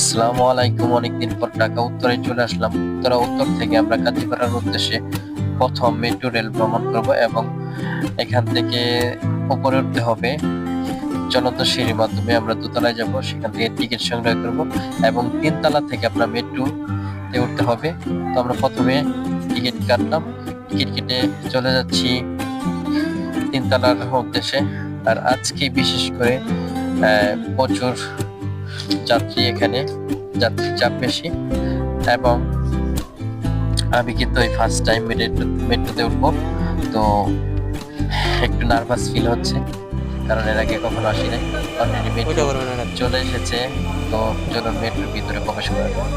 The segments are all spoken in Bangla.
আসসালামু আলাইকুম। অনেকদিন পর ঢাকা উত্তরে চলে আসলাম। উত্তর থেকে আমরা কাজীপাড়ার উদ্দেশ্যে প্রথম মেট্রো রেল ভ্রমণ করব এবং এখান থেকে উপরে উঠতে হবে চলন্ত সিঁড়ির মাধ্যমে। আমরা দোতলায় যাব, সেখান থেকে টিকিট সংগ্রহ করব এবং তিনতলা থেকে আপনার মেট্রোতে উঠতে হবে। তো আমরা প্রথমে টিকিট কাটলাম, টিকিট কেটে চলে যাচ্ছি তিনতলার উদ্দেশ্যে। আর আজকে বিশেষ করে প্রচুর যাত্রী, এখানে যাত্রীর চাপ বেশি এবং আমি কিন্তু এই ফার্স্ট টাইম মেট্রোতে উঠবো, তো একটু নার্ভাস ফিল হচ্ছে, কারণ এর আগে কখনো আসি নাই। অলরেডি মেট্রো চলে এসেছে, তো চলুন মেট্রোর ভিতরে প্রবেশ করা যায়।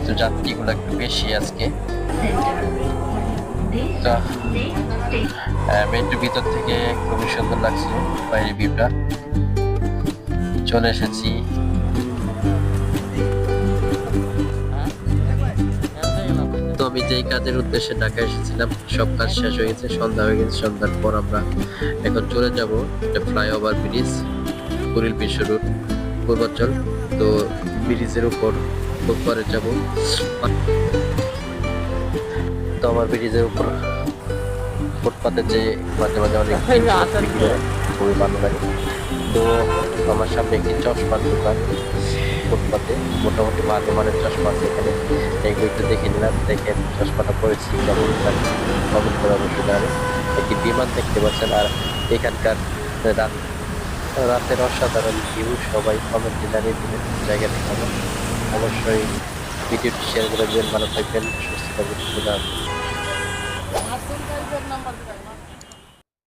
তো যাত্রীগুলো একটু বেশি আজকে। তো মেট্রোর ভিতর থেকে খুবই সুন্দর লাগছে বাইরের ভিউটা। চলে এসেছি। তো আমি যেই কাজের উদ্দেশ্যে ঢাকা এসেছিলাম, সব কাজ শেষ হয়ে গেছে, সন্ধ্যা হয়ে গেছে। সন্ধ্যার পর আমরা এখন চলে যাব এটা ফ্লাইওভার ব্রিজ, কুড়িল বিশ্ব রোড, পূর্বাঞ্চল। তো ব্রিজের উপর পরে যাব। তো আমার ব্রিজের উপর ফুটপাতে যে মাঝে মাঝে অনেক খুবই ভালো লাগে। তো আমার সামনে একটি চশমার দোকান, ফুটপাতে মোটামুটি ভালো মানের চশমা আছে এখানে। এগুলো একটু দেখে নিলাম, দেখে চশমাটা পরেছি কেমন লাগছে কমেন্ট করে অবশ্যই জানাবেন। একটি বিমান দেখতে পাচ্ছেন, আর এখানকার রাতের অসাধারণ ভিউ সবাই কমেন্টে জানিয়ে দিবেন জায়গাটা কেমন। অবশ্যই ভিডিওটি শেয়ার করে দেবেন। ভালো থাকবেন, সুস্থ থাকবেন।